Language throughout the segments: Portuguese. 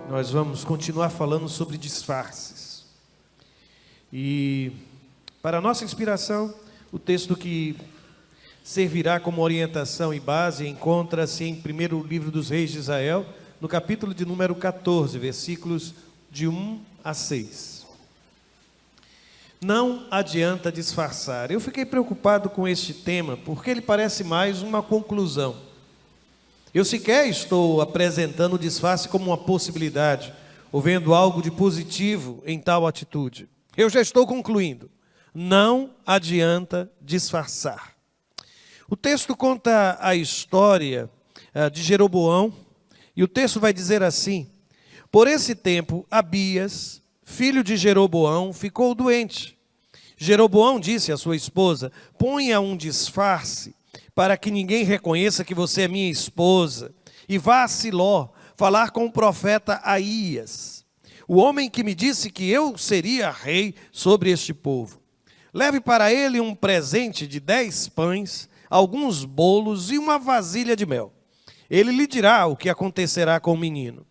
Nós vamos continuar falando sobre disfarces. E, para nossa inspiração, o texto que servirá como orientação e base encontra-se em 1º livro dos Reis de Israel, no capítulo de número 14, versículos de 1 a 6. Não adianta disfarçar. Eu fiquei preocupado com este tema, porque ele parece mais uma conclusão. Eu sequer estou apresentando o disfarce como uma possibilidade, ou vendo algo de positivo em tal atitude. Eu já estou concluindo. Não adianta disfarçar. O texto conta a história de Jeroboão, e o texto vai dizer assim: por esse tempo, Abias, filho de Jeroboão, ficou doente. Jeroboão disse à sua esposa: ponha um disfarce, para que ninguém reconheça que você é minha esposa, e vá a Siló falar com o profeta Aías, o homem que me disse que eu seria rei sobre este povo. Leve para ele um presente de 10 pães, alguns bolos e uma vasilha de mel. Ele lhe dirá o que acontecerá com o menino.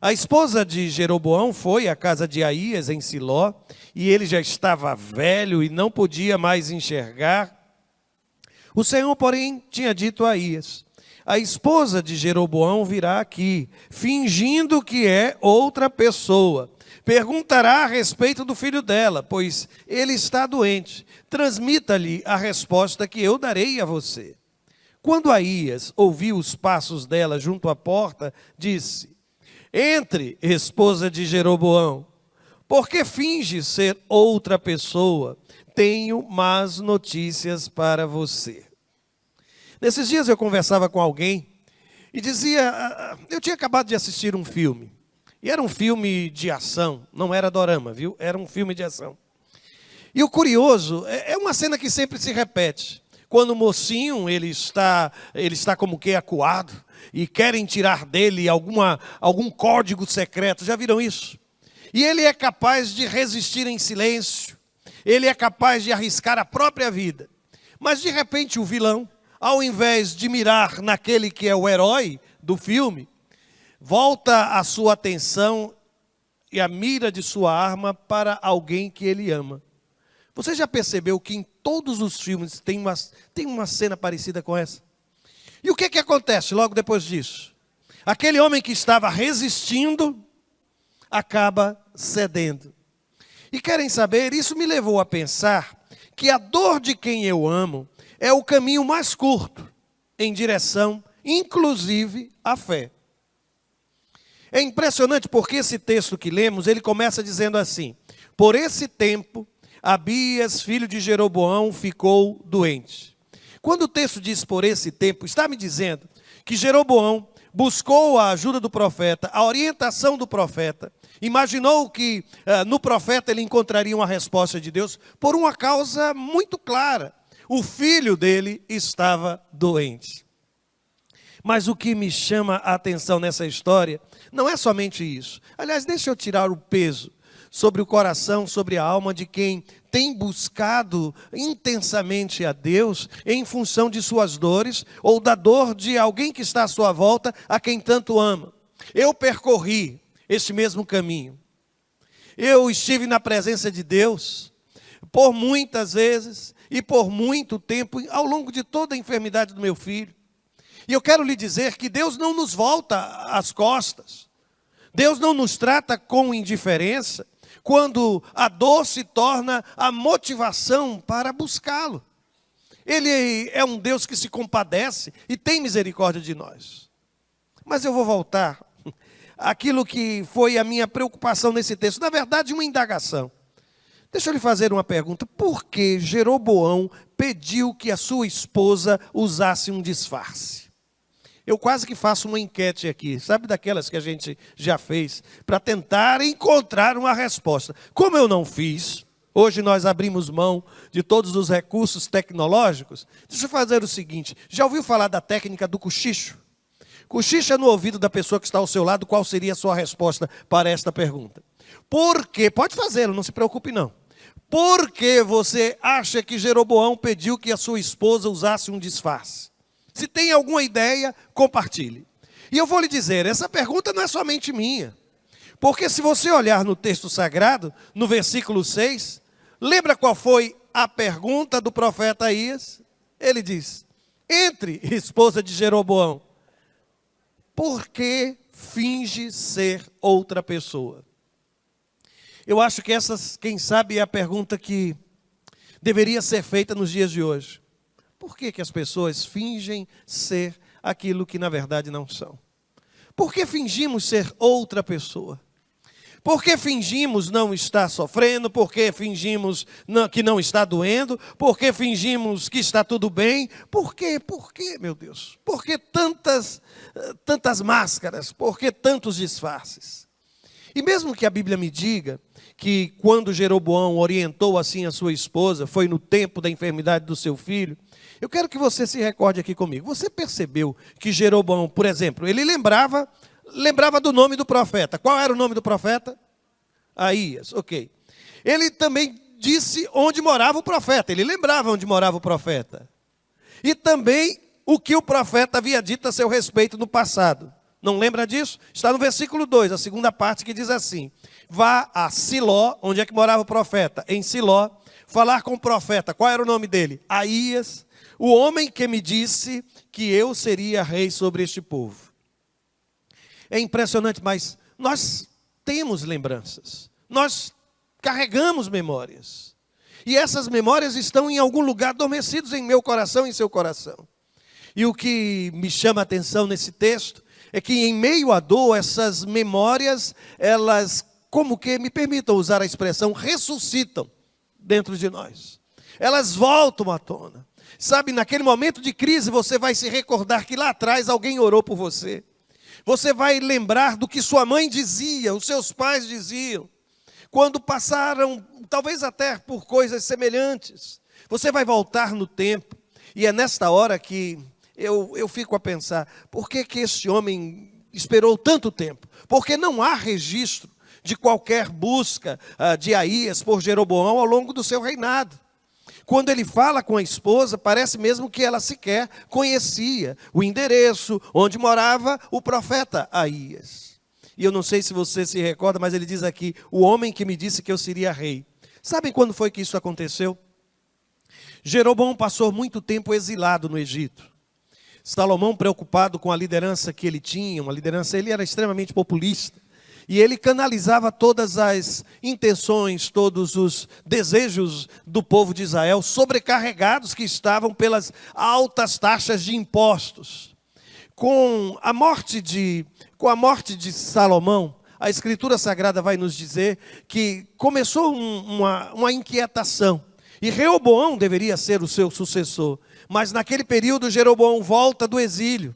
A esposa de Jeroboão foi à casa de Aías em Siló, e ele já estava velho e não podia mais enxergar. O Senhor, porém, tinha dito a Aías: a esposa de Jeroboão virá aqui, fingindo que é outra pessoa. Perguntará a respeito do filho dela, pois ele está doente. Transmita-lhe a resposta que eu darei a você. Quando Aías ouviu os passos dela junto à porta, disse: entre, esposa de Jeroboão, porque finge ser outra pessoa? Tenho más notícias para você. Nesses dias eu conversava com alguém e dizia, eu tinha acabado de assistir um filme, e era um filme de ação, não era dorama, viu? Era um filme de ação. E o curioso, é uma cena que sempre se repete. Quando o mocinho, ele está como que acuado, e querem tirar dele algum código secreto, já viram isso? E ele é capaz de resistir em silêncio, ele é capaz de arriscar a própria vida. Mas de repente o vilão, ao invés de mirar naquele que é o herói do filme, volta a sua atenção e a mira de sua arma para alguém que ele ama. Você já percebeu que em todos os filmes tem uma cena parecida com essa? E o que acontece logo depois disso? Aquele homem que estava resistindo acaba cedendo. E querem saber, isso me levou a pensar que a dor de quem eu amo é o caminho mais curto em direção, inclusive, à fé. É impressionante porque esse texto que lemos, ele começa dizendo assim: por esse tempo, Abias, filho de Jeroboão, ficou doente. Quando o texto diz por esse tempo, está me dizendo que Jeroboão buscou a ajuda do profeta, a orientação do profeta, imaginou que no profeta ele encontraria uma resposta de Deus por uma causa muito clara. O filho dele estava doente. Mas o que me chama a atenção nessa história não é somente isso. Aliás, deixa eu tirar o peso sobre o coração, sobre a alma de quem tem buscado intensamente a Deus em função de suas dores ou da dor de alguém que está à sua volta, a quem tanto ama. Eu percorri este mesmo caminho. Eu estive na presença de Deus por muitas vezes e por muito tempo, ao longo de toda a enfermidade do meu filho. E eu quero lhe dizer que Deus não nos volta às costas. Deus não nos trata com indiferença quando a dor se torna a motivação para buscá-lo. Ele é um Deus que se compadece e tem misericórdia de nós. Mas eu vou voltar àquilo que foi a minha preocupação nesse texto. Na verdade, uma indagação. Deixa eu lhe fazer uma pergunta. Por que Jeroboão pediu que a sua esposa usasse um disfarce? Eu quase que faço uma enquete aqui, sabe daquelas que a gente já fez, para tentar encontrar uma resposta. Como eu não fiz, hoje nós abrimos mão de todos os recursos tecnológicos, deixa eu fazer o seguinte: já ouviu falar da técnica do cochicho? Cochicha no ouvido da pessoa que está ao seu lado, qual seria a sua resposta para esta pergunta? Por quê? Pode fazê-lo, não se preocupe não. Por que você acha que Jeroboão pediu que a sua esposa usasse um disfarce? Se tem alguma ideia, compartilhe. E eu vou lhe dizer, essa pergunta não é somente minha. Porque se você olhar no texto sagrado, no versículo 6, lembra qual foi a pergunta do profeta Aías? Ele diz: entre, esposa de Jeroboão, por que finge ser outra pessoa? Eu acho que essa, quem sabe, é a pergunta que deveria ser feita nos dias de hoje. Por que as pessoas fingem ser aquilo que na verdade não são? Por que fingimos ser outra pessoa? Por que fingimos não estar sofrendo? Por que fingimos que não está doendo? Por que fingimos que está tudo bem? Por quê? Por quê, meu Deus? Por que tantas máscaras? Por que tantos disfarces? E mesmo que a Bíblia me diga que quando Jeroboão orientou assim a sua esposa, foi no tempo da enfermidade do seu filho, eu quero que você se recorde aqui comigo. Você percebeu que Jeroboão, por exemplo, ele lembrava do nome do profeta. Qual era o nome do profeta? Aías, ok. Ele também disse onde morava o profeta. Ele lembrava onde morava o profeta. E também o que o profeta havia dito a seu respeito no passado. Não lembra disso? Está no versículo 2, a segunda parte, que diz assim: vá a Siló, onde é que morava o profeta? Em Siló, falar com o profeta. Qual era o nome dele? Aías, o homem que me disse que eu seria rei sobre este povo. É impressionante, mas nós temos lembranças. Nós carregamos memórias. E essas memórias estão em algum lugar adormecidos em meu coração e em seu coração. E o que me chama a atenção nesse texto é que em meio à dor, essas memórias, elas, como que, me permitam usar a expressão, ressuscitam dentro de nós. Elas voltam à tona. Sabe, naquele momento de crise, você vai se recordar que lá atrás alguém orou por você. Você vai lembrar do que sua mãe dizia, os seus pais diziam, quando passaram, talvez até por coisas semelhantes. Você vai voltar no tempo, e é nesta hora que eu fico a pensar, por que esse homem esperou tanto tempo? Porque não há registro de qualquer busca de Aías por Jeroboão ao longo do seu reinado. Quando ele fala com a esposa, parece mesmo que ela sequer conhecia o endereço onde morava o profeta Aías. E eu não sei se você se recorda, mas ele diz aqui, o homem que me disse que eu seria rei. Sabem quando foi que isso aconteceu? Jeroboão passou muito tempo exilado no Egito. Salomão, preocupado com a liderança que ele tinha, ele era extremamente populista. E ele canalizava todas as intenções, todos os desejos do povo de Israel, sobrecarregados que estavam pelas altas taxas de impostos. Com a morte de Salomão, a Escritura Sagrada vai nos dizer que começou uma inquietação. E Reoboão deveria ser o seu sucessor. Mas naquele período Jeroboão volta do exílio.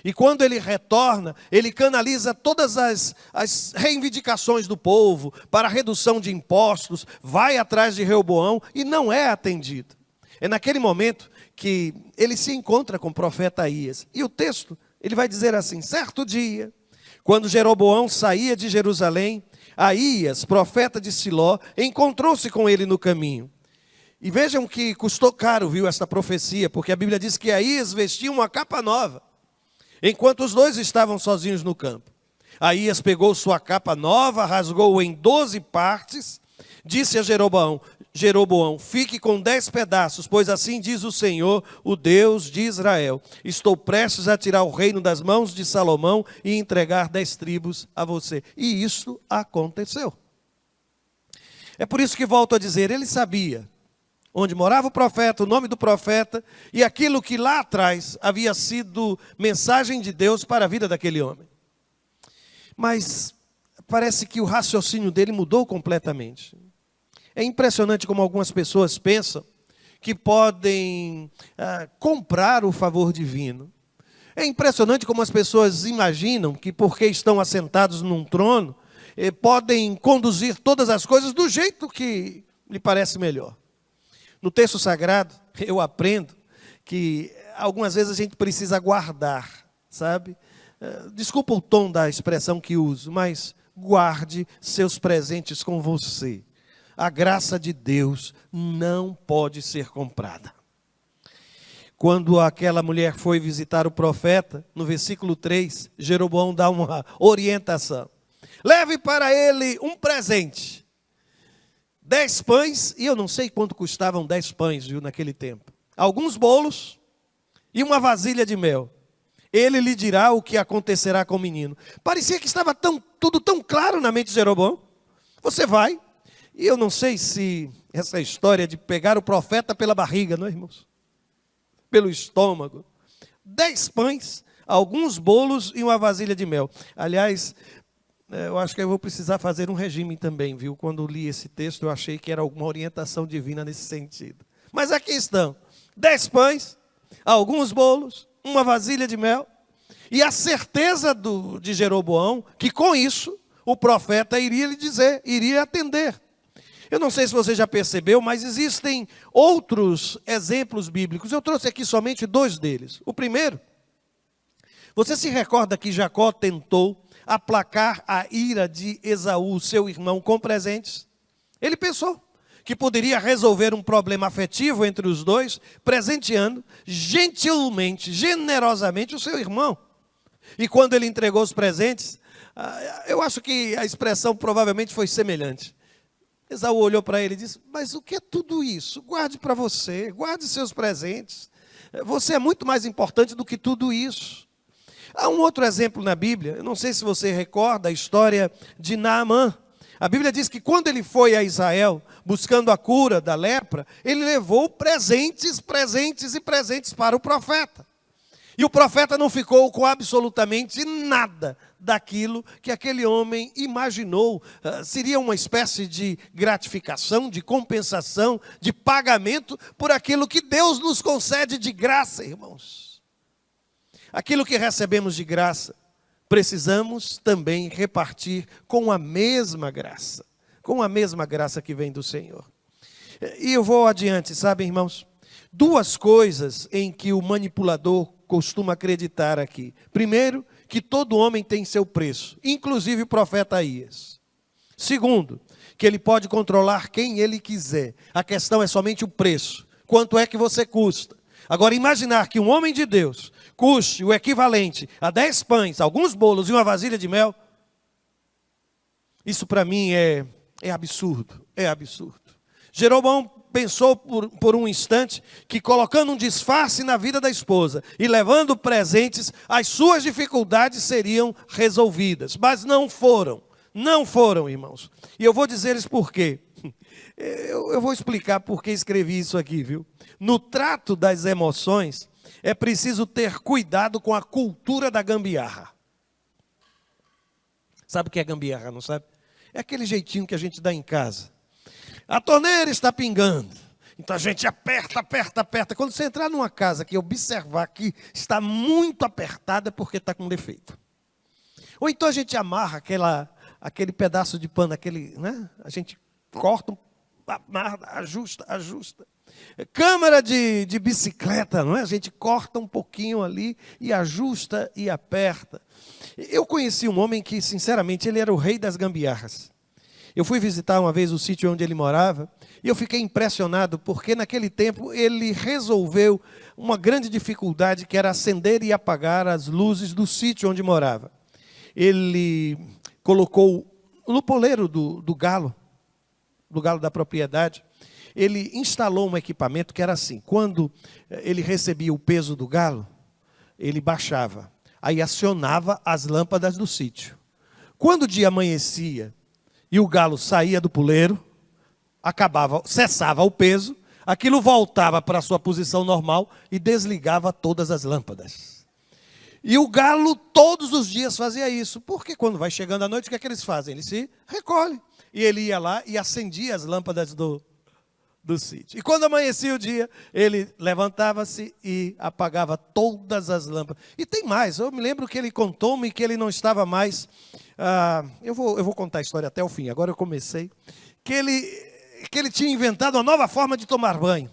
E quando ele retorna, ele canaliza todas as reivindicações do povo para a redução de impostos, vai atrás de Reoboão e não é atendido. É naquele momento que ele se encontra com o profeta Aías. E o texto, ele vai dizer assim: certo dia, quando Jeroboão saía de Jerusalém, Aías, profeta de Siló, encontrou-se com ele no caminho. E vejam que custou caro, viu, esta profecia, porque a Bíblia diz que Aías vestia uma capa nova, enquanto os dois estavam sozinhos no campo. Aías pegou sua capa nova, rasgou-a em 12 partes, disse a Jeroboão, fique com 10 pedaços, pois assim diz o Senhor, o Deus de Israel. Estou prestes a tirar o reino das mãos de Salomão e entregar 10 tribos a você. E isso aconteceu. É por isso que volto a dizer, ele sabia onde morava o profeta, o nome do profeta, e aquilo que lá atrás havia sido mensagem de Deus para a vida daquele homem. Mas parece que o raciocínio dele mudou completamente. É impressionante como algumas pessoas pensam que podem comprar o favor divino. É impressionante como as pessoas imaginam que porque estão assentados num trono, podem conduzir todas as coisas do jeito que lhe parece melhor. No texto sagrado, eu aprendo que algumas vezes a gente precisa guardar, sabe? Desculpa o tom da expressão que uso, mas guarde seus presentes com você. A graça de Deus não pode ser comprada. Quando aquela mulher foi visitar o profeta, no versículo 3, Jeroboão dá uma orientação. leve para ele um presente. 10 pães, e eu não sei quanto custavam 10 pães, viu, naquele tempo. Alguns bolos e uma vasilha de mel. Ele lhe dirá o que acontecerá com o menino. Parecia que estava tudo tão claro na mente de Jeroboão. Você vai, e eu não sei se essa história de pegar o profeta pela barriga, não é, irmãos? Pelo estômago. 10 pães, alguns bolos e uma vasilha de mel. Aliás, eu acho que eu vou precisar fazer um regime também, viu? Quando li esse texto, eu achei que era alguma orientação divina nesse sentido. Mas aqui estão, 10 pães, alguns bolos, uma vasilha de mel, e a certeza de Jeroboão, que com isso, o profeta iria lhe dizer, iria atender. Eu não sei se você já percebeu, mas existem outros exemplos bíblicos. Eu trouxe aqui somente 2 deles. O primeiro, você se recorda que Jacó tentou aplacar a ira de Esaú, seu irmão, com presentes? Ele pensou que poderia resolver um problema afetivo entre os dois, presenteando gentilmente, generosamente o seu irmão. E quando ele entregou os presentes, eu acho que a expressão provavelmente foi semelhante. Esaú olhou para ele e disse: mas o que é tudo isso? Guarde para você, guarde seus presentes. Você é muito mais importante do que tudo isso. Há um outro exemplo na Bíblia, eu não sei se você recorda a história de Naamã. A Bíblia diz que quando ele foi a Israel, buscando a cura da lepra, ele levou presentes, presentes e presentes para o profeta. E o profeta não ficou com absolutamente nada daquilo que aquele homem imaginou. Seria uma espécie de gratificação, de compensação, de pagamento por aquilo que Deus nos concede de graça, irmãos. Aquilo que recebemos de graça, precisamos também repartir com a mesma graça que vem do Senhor. E eu vou adiante, sabem, irmãos? 2 coisas em que o manipulador costuma acreditar aqui. Primeiro, que todo homem tem seu preço, inclusive o profeta Aías. Segundo, que ele pode controlar quem ele quiser. A questão é somente o preço. Quanto é que você custa? Agora, imaginar que um homem de Deus custe o equivalente a 10 pães, alguns bolos e uma vasilha de mel, isso para mim é absurdo, é absurdo. Jeroboão pensou por um instante que colocando um disfarce na vida da esposa e levando presentes, as suas dificuldades seriam resolvidas, mas não foram, irmãos. E eu vou dizer-lhes por quê. Eu vou explicar por que escrevi isso aqui, viu? No trato das emoções, é preciso ter cuidado com a cultura da gambiarra. Sabe o que é gambiarra, não sabe? É aquele jeitinho que a gente dá em casa. A torneira está pingando. Então a gente aperta. Quando você entrar numa casa que observar que está muito apertada, é porque está com defeito. Ou então a gente amarra aquele pedaço de pano, né? A gente corta, amarra, ajusta. Câmara de bicicleta, não é? A gente corta um pouquinho ali e ajusta e aperta. Eu conheci um homem que, sinceramente, ele era o rei das gambiarras. Eu fui visitar uma vez o sítio onde ele morava e eu fiquei impressionado porque naquele tempo ele resolveu uma grande dificuldade que era acender e apagar as luzes do sítio onde morava. Ele colocou no poleiro do galo da propriedade, ele instalou um equipamento que era assim: quando ele recebia o peso do galo, ele baixava, aí acionava as lâmpadas do sítio. Quando o dia amanhecia e o galo saía do puleiro, cessava o peso, aquilo voltava para a sua posição normal e desligava todas as lâmpadas. E o galo todos os dias fazia isso, porque quando vai chegando a noite, o que é que eles fazem? Eles se recolhem. E ele ia lá e acendia as lâmpadas do sítio. E quando amanhecia o dia, ele levantava-se e apagava todas as lâmpadas. E tem mais, eu me lembro que ele contou-me que ele não estava mais... eu vou contar a história até o fim, agora eu comecei. Que ele tinha inventado uma nova forma de tomar banho.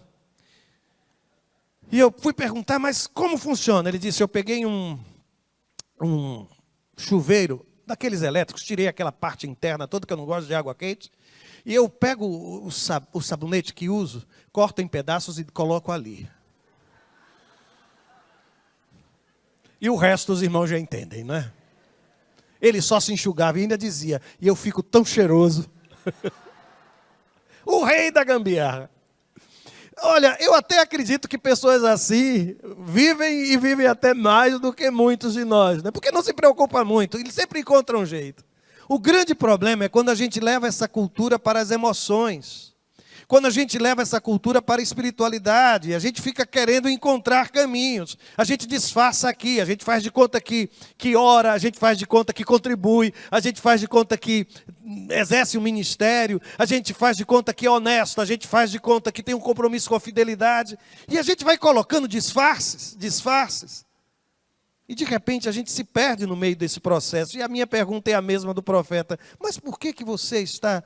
E eu fui perguntar, mas como funciona? Ele disse: eu peguei um chuveiro daqueles elétricos, tirei aquela parte interna toda, que eu não gosto de água quente, e eu pego o sabonete que uso, corto em pedaços e coloco ali. E o resto os irmãos já entendem, não é? Ele só se enxugava e ainda dizia: e eu fico tão cheiroso. O rei da gambiarra. Olha, eu até acredito que pessoas assim vivem e vivem até mais do que muitos de nós, né? Porque não se preocupa muito, eles sempre encontram um jeito. O grande problema é quando a gente leva essa cultura para as emoções, quando a gente leva essa cultura para a espiritualidade, a gente fica querendo encontrar caminhos, a gente disfarça aqui, a gente faz de conta que ora, a gente faz de conta que contribui, a gente faz de conta que exerce um ministério, a gente faz de conta que é honesto, a gente faz de conta que tem um compromisso com a fidelidade, e a gente vai colocando disfarces, e de repente a gente se perde no meio desse processo. E a minha pergunta é a mesma do profeta: mas por que você está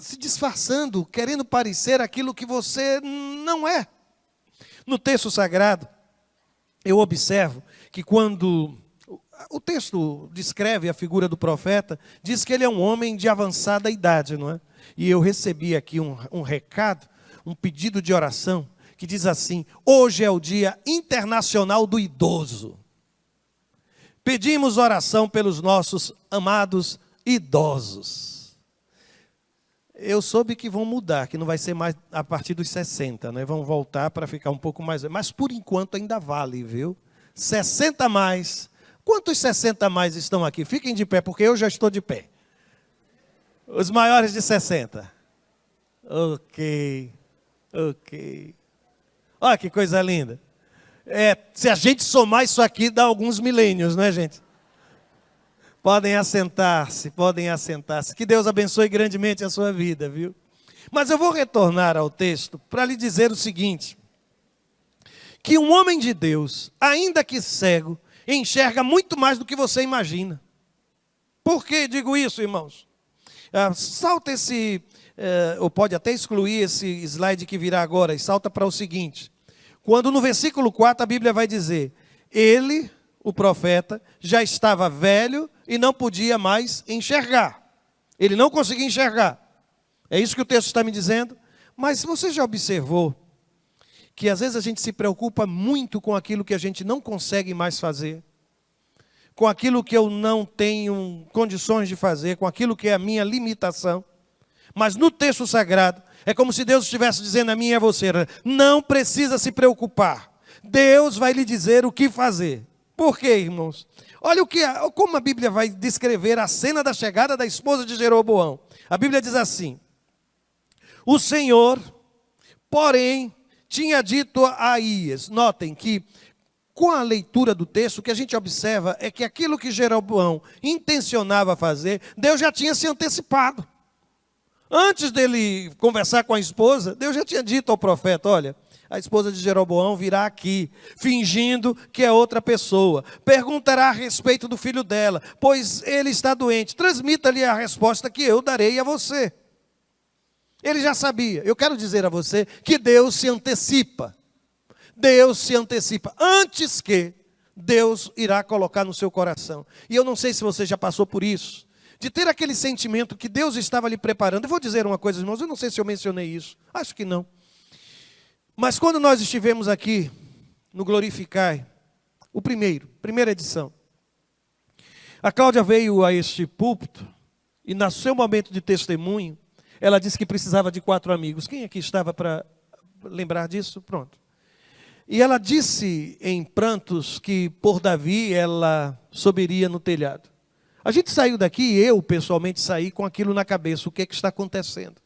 se disfarçando, querendo parecer aquilo que você não é? No texto sagrado, eu observo que quando o texto descreve a figura do profeta, diz que ele é um homem de avançada idade, não é? E eu recebi aqui um recado, um pedido de oração, que diz assim: hoje é o Dia Internacional do Idoso. Pedimos oração pelos nossos amados idosos. Eu soube que vão mudar, que não vai ser mais a partir dos 60, né? Vão voltar para ficar um pouco mais. Mas por enquanto ainda vale, viu? 60 a mais. Quantos 60 a mais estão aqui? Fiquem de pé, porque eu já estou de pé. Os maiores de 60. Ok. Olha que coisa linda. Se a gente somar isso aqui, dá alguns milênios, né, gente? Podem assentar-se. Que Deus abençoe grandemente a sua vida, viu? Mas eu vou retornar ao texto para lhe dizer o seguinte: que um homem de Deus, ainda que cego, enxerga muito mais do que você imagina. Por que digo isso, irmãos? Salta ou pode até excluir esse slide que virá agora, e salta para o seguinte: quando no versículo 4 a Bíblia vai dizer: ele, o profeta, já estava velho e não podia mais enxergar. Ele não conseguia enxergar. É isso que o texto está me dizendo. Mas você já observou que às vezes a gente se preocupa muito com aquilo que a gente não consegue mais fazer, com aquilo que eu não tenho condições de fazer, com aquilo que é a minha limitação? Mas no texto sagrado, é como se Deus estivesse dizendo a mim e a você: não precisa se preocupar. Deus vai lhe dizer o que fazer. Por quê, irmãos? Olha como a Bíblia vai descrever a cena da chegada da esposa de Jeroboão. A Bíblia diz assim: o Senhor, porém, tinha dito a Aías. Notem que, com a leitura do texto, o que a gente observa é que aquilo que Jeroboão intencionava fazer, Deus já tinha se antecipado. Antes dele conversar com a esposa, Deus já tinha dito ao profeta: olha, a esposa de Jeroboão virá aqui, fingindo que é outra pessoa. Perguntará a respeito do filho dela, pois ele está doente. Transmita-lhe a resposta que eu darei a você. Ele já sabia. Eu quero dizer a você que Deus se antecipa. Deus se antecipa. Antes que Deus irá colocar no seu coração. E eu não sei se você já passou por isso, de ter aquele sentimento que Deus estava lhe preparando. Eu vou dizer uma coisa, irmãos, eu não sei se eu mencionei isso, acho que não. Mas quando nós estivemos aqui no Glorificai, primeira edição, a Cláudia veio a este púlpito e no seu momento de testemunho, ela disse que precisava de 4 amigos. Quem aqui estava para lembrar disso? Pronto. E ela disse em prantos que por Davi ela subiria no telhado. A gente saiu daqui, e eu pessoalmente saí com aquilo na cabeça: o que é que está acontecendo?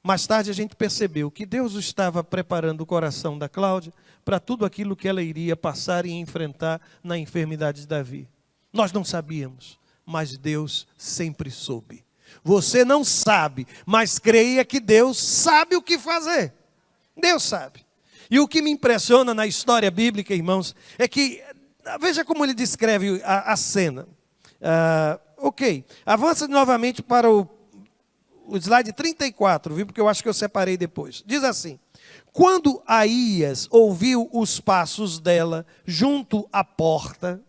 Mais tarde a gente percebeu que Deus estava preparando o coração da Cláudia para tudo aquilo que ela iria passar e enfrentar na enfermidade de Davi. Nós não sabíamos, mas Deus sempre soube. Você não sabe, mas creia que Deus sabe o que fazer. Deus sabe. E o que me impressiona na história bíblica, irmãos, é que, veja como ele descreve a cena. Ok, avança novamente para o slide 34, viu? Porque eu acho que eu separei depois. Diz assim: quando Aías ouviu os passos dela junto à porta,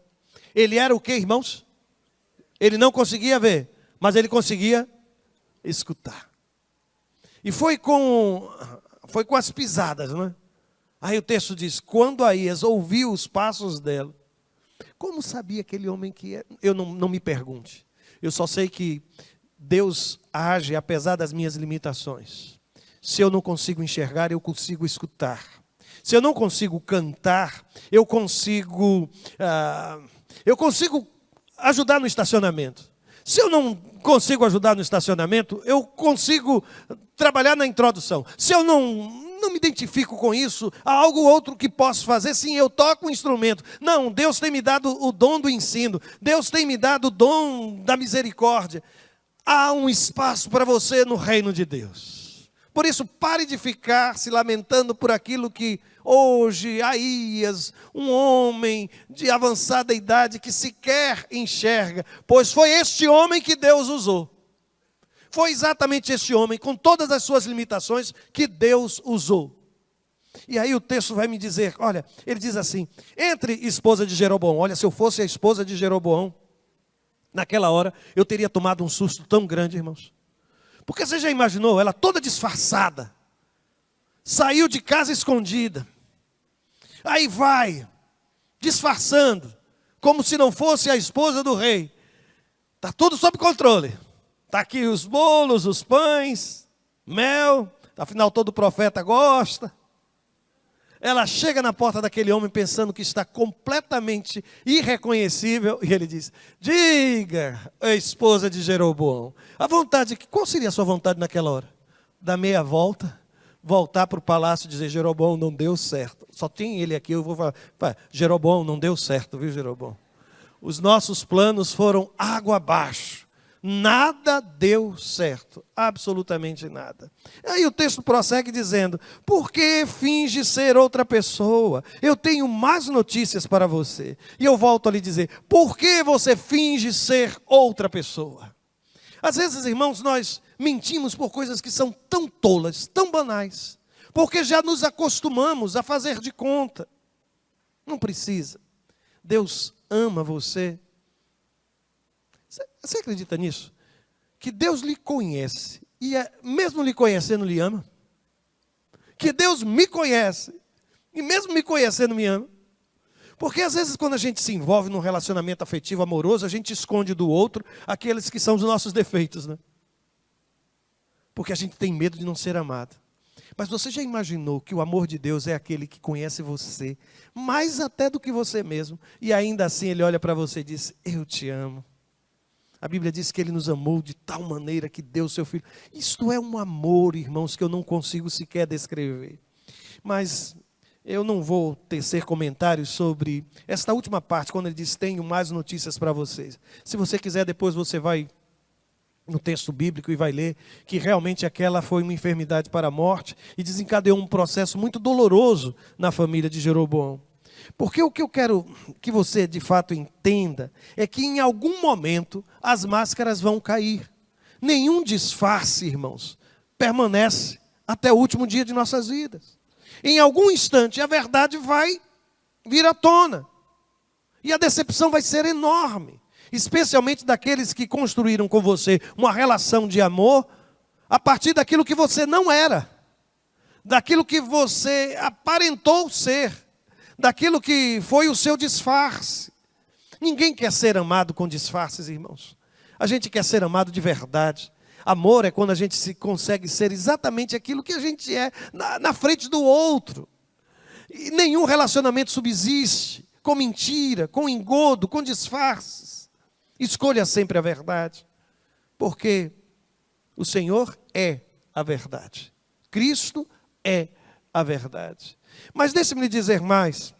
ele era o quê, irmãos? Ele não conseguia ver, mas ele conseguia escutar. E foi com as pisadas, não é? Aí o texto diz: quando Aías ouviu os passos dela, Como sabia aquele homem que é? Eu não me pergunte. Eu só sei que Deus age apesar das minhas limitações. Se eu não consigo enxergar, eu consigo escutar. Se eu não consigo cantar, eu consigo ajudar no estacionamento. Se eu não consigo ajudar no estacionamento, eu consigo trabalhar na introdução. Se eu não me identifico com isso, há algo outro que posso fazer. Sim, eu toco um instrumento. Não, Deus tem me dado o dom do ensino. Deus tem me dado o dom da misericórdia. Há um espaço para você no reino de Deus. Por isso, pare de ficar se lamentando por aquilo que hoje, Aías, um homem de avançada idade que sequer enxerga, pois foi este homem que Deus usou. Foi exatamente este homem, com todas as suas limitações, que Deus usou. E aí o texto vai me dizer, olha, ele diz assim, entre esposa de Jeroboão, olha, se eu fosse a esposa de Jeroboão, naquela hora eu teria tomado um susto tão grande, irmãos. Porque você já imaginou, ela toda disfarçada, saiu de casa escondida, aí vai, disfarçando, como se não fosse a esposa do rei. Está tudo sob controle. Está aqui os bolos, os pães, mel, afinal todo profeta gosta. Ela chega na porta daquele homem pensando que está completamente irreconhecível. E ele diz, diga, esposa de Jeroboão, a vontade, qual seria a sua vontade naquela hora? Dar meia volta, voltar para o palácio e dizer, Jeroboão, não deu certo. Só tem ele aqui, eu vou falar, Jeroboão, não deu certo, viu, Jeroboão? Os nossos planos foram água abaixo. Nada deu certo, absolutamente nada. Aí o texto prossegue dizendo, por que finge ser outra pessoa? Eu tenho mais notícias para você. E eu volto a lhe dizer, por que você finge ser outra pessoa? Às vezes, irmãos, nós mentimos por coisas que são tão tolas, tão banais, porque já nos acostumamos a fazer de conta. Não precisa. Deus ama você. Você acredita nisso? Que Deus lhe conhece, e mesmo lhe conhecendo, lhe ama? Que Deus me conhece, e mesmo me conhecendo, me ama? Porque às vezes quando a gente se envolve num relacionamento afetivo, amoroso, a gente esconde do outro aqueles que são os nossos defeitos, né? Porque a gente tem medo de não ser amado. Mas você já imaginou que o amor de Deus é aquele que conhece você, mais até do que você mesmo, e ainda assim Ele olha para você e diz, eu te amo. A Bíblia diz que Ele nos amou de tal maneira que deu o seu Filho. Isto é um amor, irmãos, que eu não consigo sequer descrever. Mas eu não vou tecer comentários sobre esta última parte, quando ele diz, tenho mais notícias para vocês. Se você quiser, depois você vai no texto bíblico e vai ler que realmente aquela foi uma enfermidade para a morte e desencadeou um processo muito doloroso na família de Jeroboão. Porque o que eu quero que você de fato entenda é que em algum momento as máscaras vão cair. Nenhum disfarce, irmãos, permanece até o último dia de nossas vidas. Em algum instante a verdade vai vir à tona. E a decepção vai ser enorme. Especialmente daqueles que construíram com você uma relação de amor a partir daquilo que você não era. Daquilo que você aparentou ser. Daquilo que foi o seu disfarce. Ninguém quer ser amado com disfarces, irmãos. A gente quer ser amado de verdade. Amor é quando a gente consegue ser exatamente aquilo que a gente é na frente do outro. E nenhum relacionamento subsiste com mentira, com engodo, com disfarces. Escolha sempre a verdade, porque o Senhor é a verdade. Cristo é a verdade. Mas deixe-me lhe dizer mais.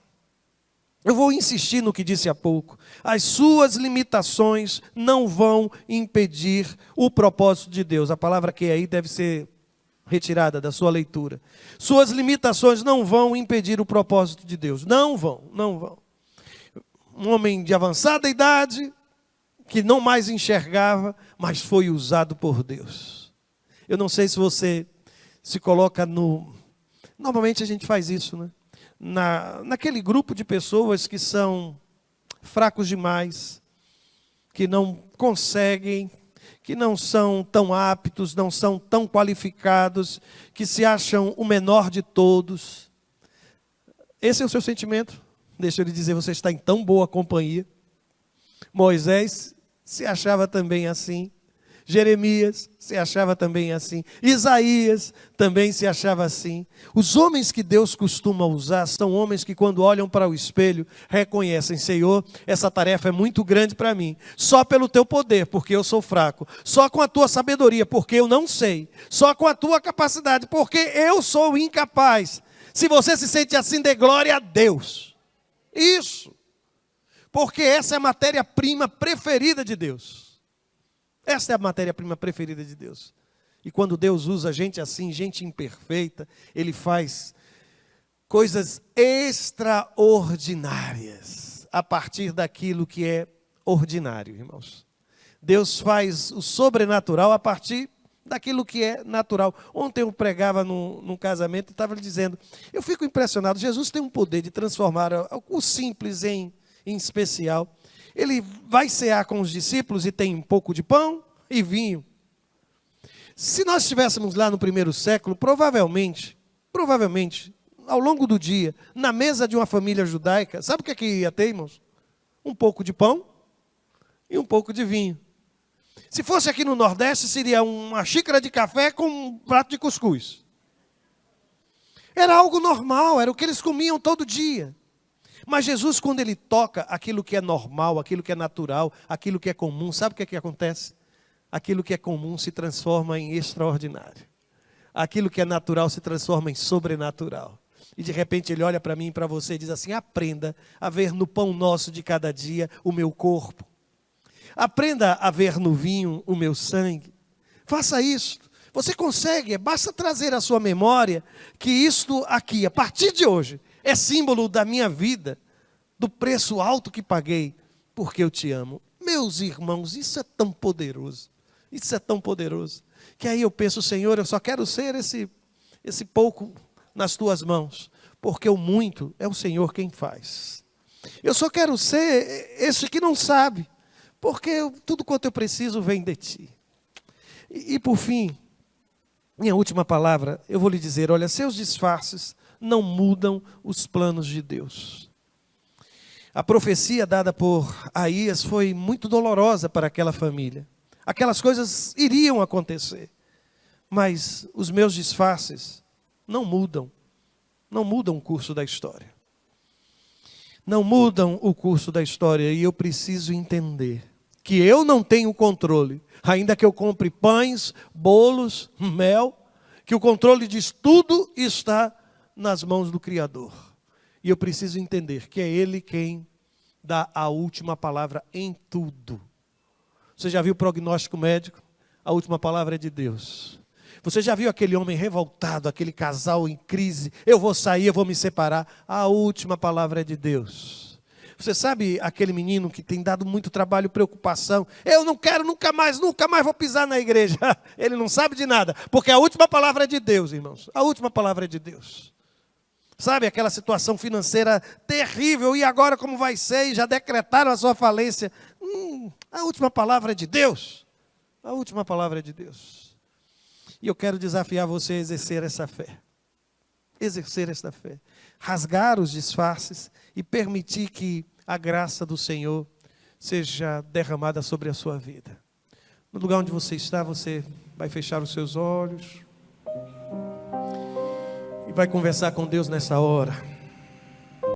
Eu vou insistir no que disse há pouco. As suas limitações não vão impedir o propósito de Deus. A palavra que é aí deve ser retirada da sua leitura. Suas limitações não vão impedir o propósito de Deus. Não vão, não vão. Um homem de avançada idade, que não mais enxergava, mas foi usado por Deus. Eu não sei se você se coloca no... Normalmente a gente faz isso, né? Naquele grupo de pessoas que são fracos demais, que não conseguem, que não são tão aptos, não são tão qualificados, que se acham o menor de todos. Esse é o seu sentimento? Deixa eu lhe dizer, você está em tão boa companhia. Moisés se achava também assim. Jeremias se achava também assim. Isaías também se achava assim. Os homens que Deus costuma usar são homens que, quando olham para o espelho, reconhecem: Senhor, essa tarefa é muito grande para mim. Só pelo teu poder, porque eu sou fraco. Só com a tua sabedoria, porque eu não sei. Só com a tua capacidade, porque eu sou incapaz. Se você se sente assim, dê glória a Deus. Isso. Porque essa é a matéria-prima preferida de Deus. Essa é a matéria-prima preferida de Deus. E quando Deus usa gente assim, gente imperfeita, Ele faz coisas extraordinárias a partir daquilo que é ordinário, irmãos. Deus faz o sobrenatural a partir daquilo que é natural. Ontem eu pregava num casamento e estava lhe dizendo, eu fico impressionado, Jesus tem um poder de transformar o simples em especial. Ele vai cear com os discípulos e tem um pouco de pão e vinho. Se nós estivéssemos lá no primeiro século, provavelmente, ao longo do dia, na mesa de uma família judaica, sabe o que ia ter, irmãos? Um pouco de pão e um pouco de vinho. Se fosse aqui no Nordeste, seria uma xícara de café com um prato de cuscuz. Era algo normal, era o que eles comiam todo dia. Mas Jesus, quando Ele toca aquilo que é normal, aquilo que é natural, aquilo que é comum, sabe o que acontece? Aquilo que é comum se transforma em extraordinário. Aquilo que é natural se transforma em sobrenatural. E de repente Ele olha para mim e para você e diz assim: aprenda a ver no pão nosso de cada dia o meu corpo. Aprenda a ver no vinho o meu sangue. Faça isso. Você consegue, basta trazer à sua memória que isto aqui, a partir de hoje, é símbolo da minha vida, do preço alto que paguei, porque eu te amo. Meus irmãos, isso é tão poderoso. Isso é tão poderoso. Que aí eu penso: Senhor, eu só quero ser esse pouco nas tuas mãos, porque o muito é o Senhor quem faz. Eu só quero ser esse que não sabe, porque tudo quanto eu preciso vem de ti. E por fim, minha última palavra, eu vou lhe dizer: olha, seus disfarces não mudam os planos de Deus. A profecia dada por Aías foi muito dolorosa para aquela família. Aquelas coisas iriam acontecer. Mas os meus disfarces não mudam o curso da história. Não mudam o curso da história. E eu preciso entender que eu não tenho controle. Ainda que eu compre pães, bolos, mel, que o controle disso tudo está nas mãos do Criador. E eu preciso entender que é Ele quem dá a última palavra em tudo. Você já viu o prognóstico médico? A última palavra é de Deus. Você já viu aquele homem revoltado, aquele casal em crise? Eu vou sair, eu vou me separar. A última palavra é de Deus. Você sabe aquele menino que tem dado muito trabalho e preocupação? Eu não quero nunca mais vou pisar na igreja. Ele não sabe de nada, porque a última palavra é de Deus, irmãos. A última palavra é de Deus. Sabe aquela situação financeira terrível, e agora como vai ser? E já decretaram a sua falência. A última palavra é de Deus. A última palavra é de Deus. E eu quero desafiar você a exercer essa fé. Exercer essa fé. Rasgar os disfarces e permitir que a graça do Senhor seja derramada sobre a sua vida. No lugar onde você está, você vai fechar os seus olhos e vai conversar com Deus nessa hora.